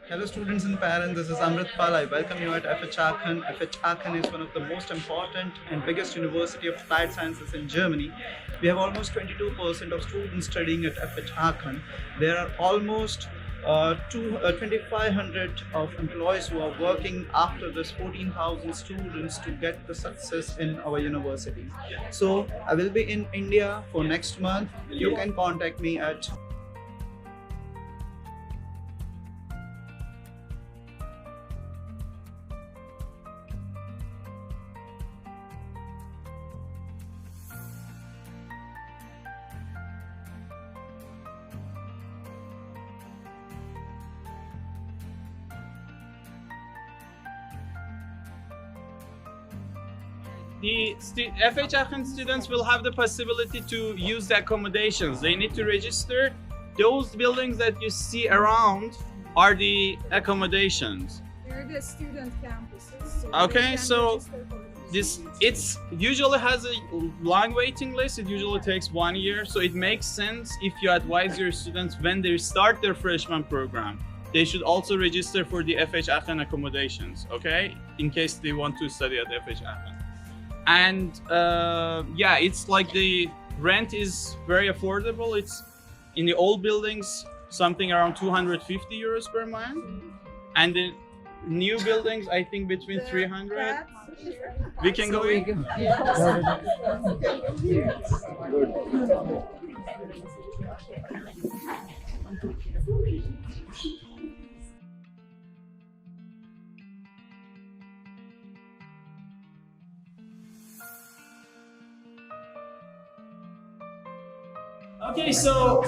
Hello students and parents, this is Amratpal. I welcome you at FH Aachen. FH Aachen is one of the most important and biggest university of applied sciences in Germany. We have almost 22% of students studying at FH Aachen. There are almost 2,500 of employees who are working after this 14,000 students to get the success in our university. So I will be in India for next month. You can contact me at The FH Aachen students will have the possibility to use the accommodations. They need to register. Those buildings that you see around are the accommodations. They're the student campuses. Okay, so it's usually has a long waiting list. It usually takes 1 year, so it makes sense if you advise your students when they start their freshman program, they should also register for the FH Aachen accommodations, okay, in case they want to study at FH Aachen. And yeah, it's like the rent is very affordable. It's in the old buildings something around 250 euros per month, and the new buildings I think between 300. We can go in. Okay, so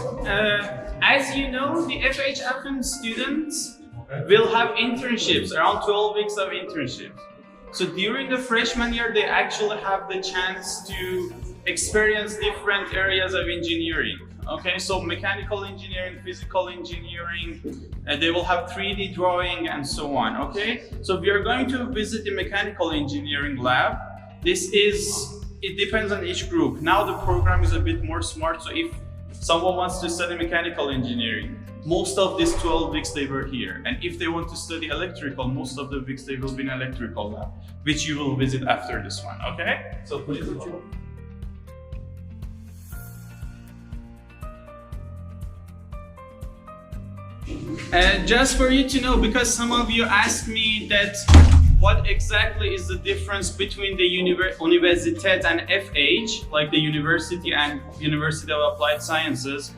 as you know, the FH Aachen students will have internships, around 12 weeks of internships. So during the freshman year, they actually have the chance to experience different areas of engineering. Okay, so mechanical engineering, physical engineering, they will have 3D drawing and so on, okay? So we are going to visit the mechanical engineering lab. It depends on each group. Now the program is a bit more smart, so if someone wants to study mechanical engineering, most of these 12 weeks they were here. And if they want to study electrical, most of the weeks they will be in electrical lab, which you will visit after this one, okay? So please. Just for you to know, because some of you asked me that what exactly is the difference between the Universität and FH, like the University and University of Applied Sciences.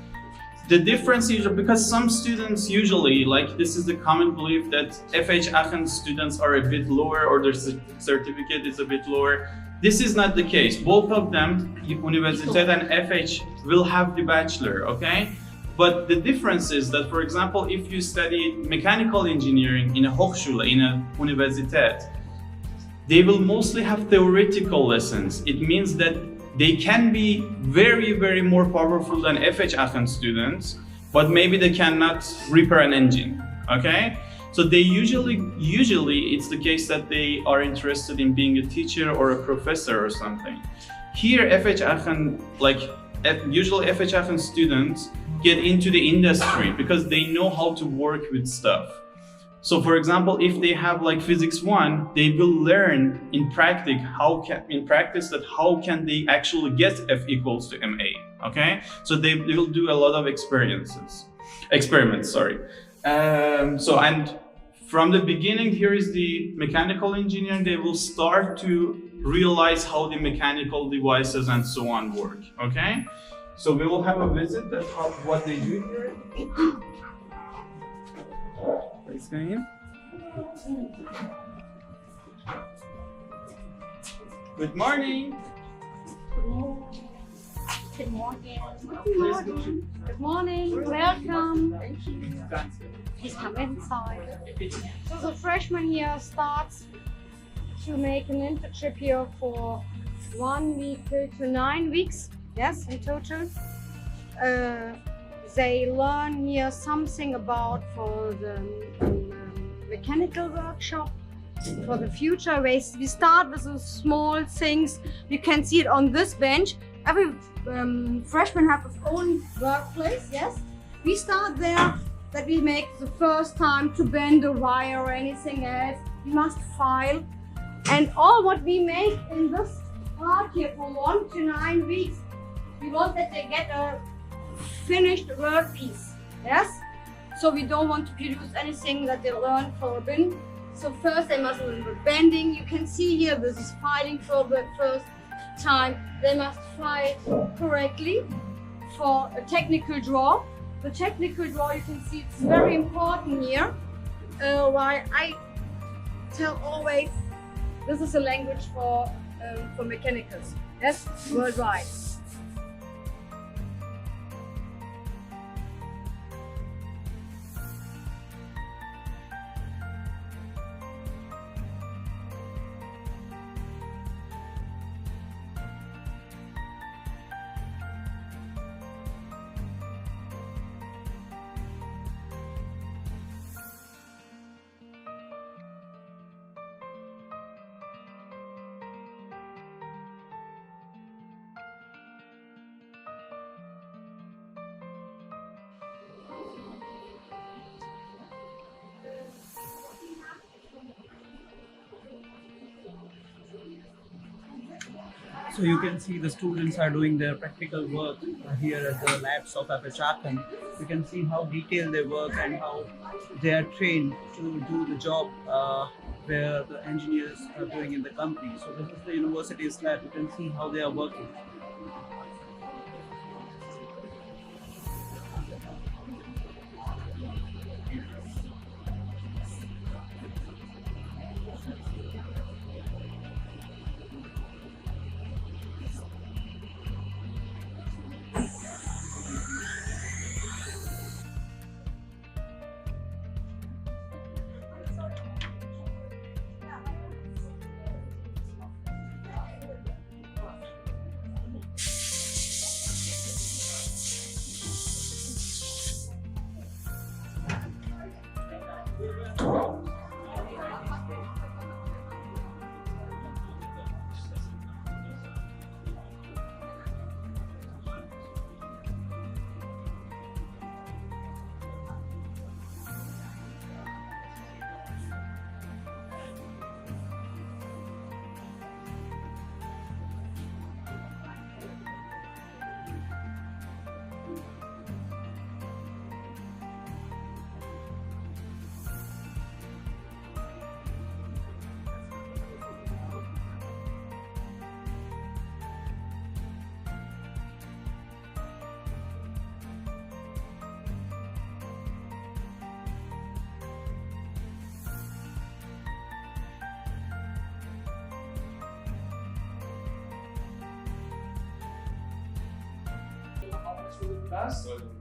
The difference is because some students usually, like this is the common belief that FH Aachen students are a bit lower or their certificate is a bit lower. This is not the case. Both of them, Universität and FH, will have the bachelor, okay? But the difference is that, for example, if you study mechanical engineering in a Hochschule, in a Universität, they will mostly have theoretical lessons. It means that they can be very, very more powerful than FH Aachen students, but maybe they cannot repair an engine, okay? So they usually it's the case that they are interested in being a teacher or a professor or something. Here, FH Aachen, usually FH Aachen students get into the industry because they know how to work with stuff. So for example, if they have like physics 1, they will learn in practice that how can they actually get F equals to MA, okay? So they will do a lot of experiments, sorry. And from the beginning, here is the mechanical engineer. They will start to realize how the mechanical devices and so on work, okay? So we will have a visit at what they do here. Please go in. Good morning. Good morning. Good morning. Welcome. Please come inside. So the freshman year starts to make an internship here for 1 week to 9 weeks. Yes, in total. They learn here something about for the mechanical workshop for the future. We start with the small things. You can see it on this bench. Every freshman has his own workplace. Yes, we start there that we make the first time to bend a wire or anything else. We must file. And all what we make in this part here from 1 to 9 weeks, we want that they get a finished work piece. Yes? So we don't want to produce anything that they learn for a bin. So first they must learn the bending. You can see here this is filing for the first time. They must file correctly for a technical draw. The technical draw, you can see it's very important here. Why I tell always this is a language for mechanicals. Yes, worldwide. So you can see the students are doing their practical work here at the labs of Aachen. You can see how detailed they work and how they are trained to do the job where the engineers are doing in the company. So this is the university's lab. You can see how they are working.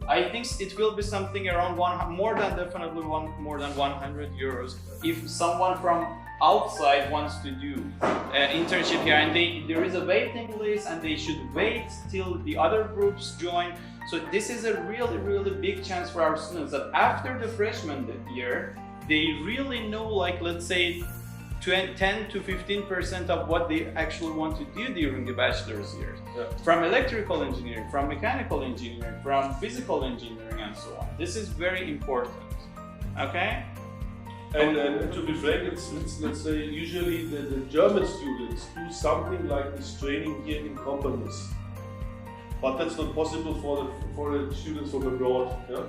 I think it will be something around more than 100 euros if someone from outside wants to do internship here, and there is a waiting list and they should wait till the other groups join. So this is a really big chance for our students that after the freshman year they really know, like, let's say 10 to 15% of what they actually want to do during the bachelor's years. Yeah. From electrical engineering, from mechanical engineering, from physical engineering, and so on. This is very important. Okay? And to be frank, it's let's say usually the German students do something like this training here in companies, but that's not possible for the students from abroad. Yeah?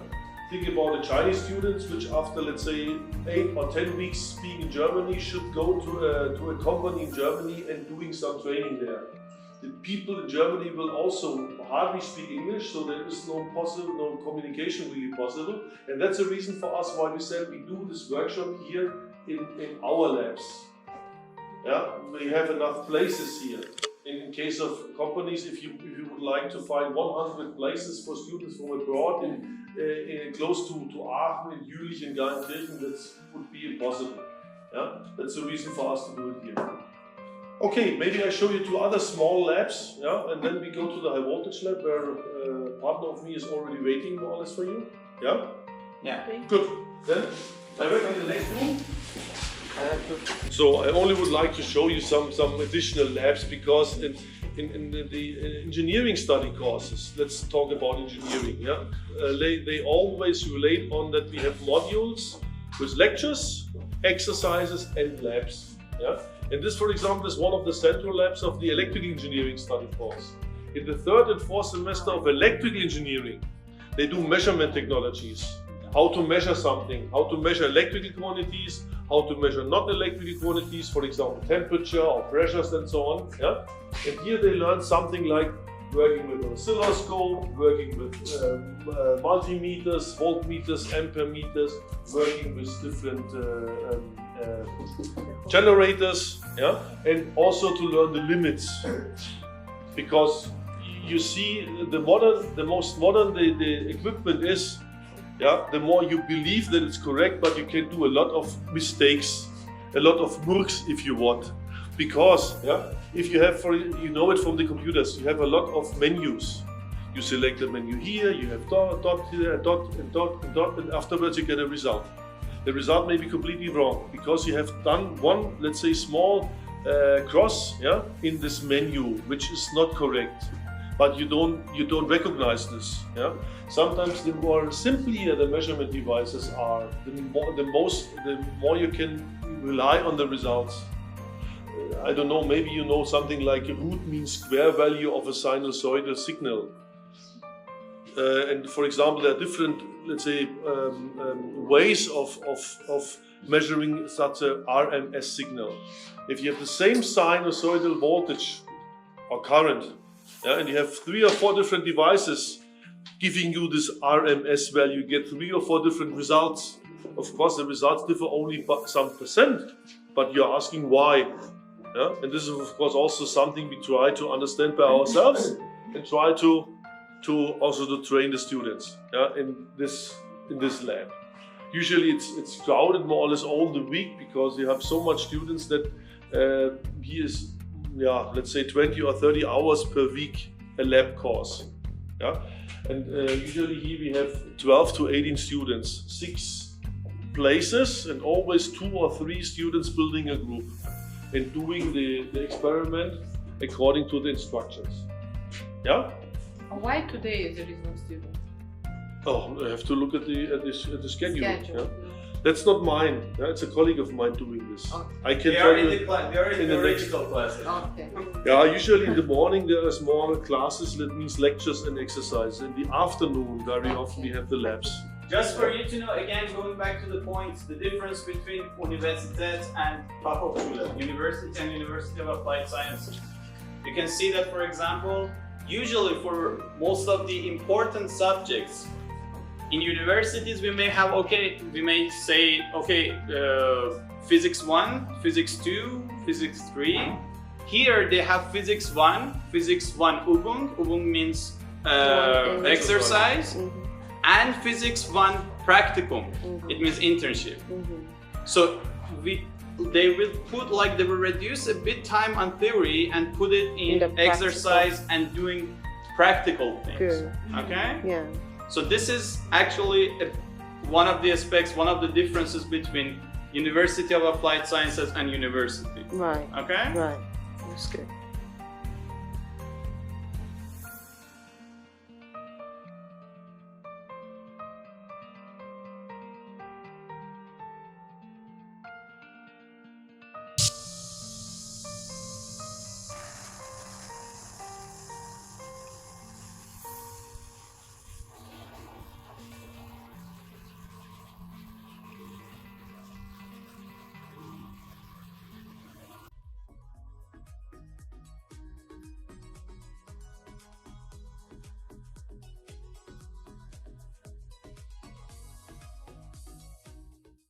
Think about the Chinese students, which after, let's say, 8 or 10 weeks being in Germany should go to a company in Germany and doing some training there. The people in Germany will also hardly speak English, so there is no communication really possible. And that's the reason for us why we said we do this workshop here in our labs. Yeah, we have enough places here. In case of companies, if you would like to find 100 places for students from abroad in close to Aachen, in Jülich, and Gartenkirchen, that would be impossible. Yeah, that's the reason for us to do it here. Okay, maybe I show you 2 other small labs, yeah, and then we go to the high voltage lab where a partner of me is already waiting more or less for you. Yeah? Yeah. Good. Then directly in the next room. So I only would like to show you some additional labs, because in the engineering study courses, let's talk about engineering. Yeah, they always relate on that we have modules with lectures, exercises, and labs. Yeah, and this, for example, is one of the central labs of the electrical engineering study course. In the 3rd and 4th semester of electrical engineering, they do measurement technologies. How to measure something, how to measure electrical quantities, how to measure not electrical quantities, for example, temperature or pressures and so on. Yeah? And here they learn something like working with an oscilloscope, working with multimeters, voltmeters, ampere meters, working with different generators, yeah? And also to learn the limits. Because you see, the most modern the equipment is, yeah, the more you believe that it's correct, but you can do a lot of mistakes, a lot of murks if you want. Because, yeah, if you have, you know it from the computers, you have a lot of menus. You select the menu here, you have dot here, dot, and afterwards you get a result. The result may be completely wrong because you have done one, let's say, small cross, yeah, in this menu, which is not correct. But you don't recognize this. Yeah? Sometimes the more simpler the measurement devices are, the more you can rely on the results. I don't know, maybe you know something like a root mean square value of a sinusoidal signal. And for example, there are different, let's say, ways of measuring such a RMS signal. If you have the same sinusoidal voltage or current, yeah, and you have 3 or 4 different devices giving you this RMS value, you get 3 or 4 different results. Of course, the results differ only by some percent, but you're asking why. Yeah? And this is, of course, also something we try to understand by ourselves and try to also train the students, yeah, in this lab. Usually, it's crowded more or less all the week because you have so much students that he is. Yeah, let's say 20 or 30 hours per week a lab course. Yeah, and usually here we have 12 to 18 students, 6 places, and always 2 or 3 students building a group and doing the experiment according to the instructions. Yeah. Why today there is no student? Oh, I have to look at the schedule. Yeah? Yeah. That's not mine. Yeah? It's a colleague of mine doing this. Okay. I can They tell are in you the class. They are in in the the next- theoretical classes. Okay. Yeah, usually in the morning there are smaller classes, that means lectures and exercise. In the afternoon, very often we have the labs. Just for you to know, again, going back to the point, the difference between Universität and Fachhochschule, University and University of Applied Sciences. You can see that, for example, usually for most of the important subjects, in universities we may say, Physics 1, Physics 2, Physics 3. Here they have Physics 1 Übung. Übung means exercise. And Physics 1 Practicum. It means internship. So they will reduce a bit time on theory and put it in exercise and doing practical things. Good. Okay? Yeah. So this is actually one of the aspects, one of the differences between University of Applied Sciences and university. Right. Okay? Right. That's good.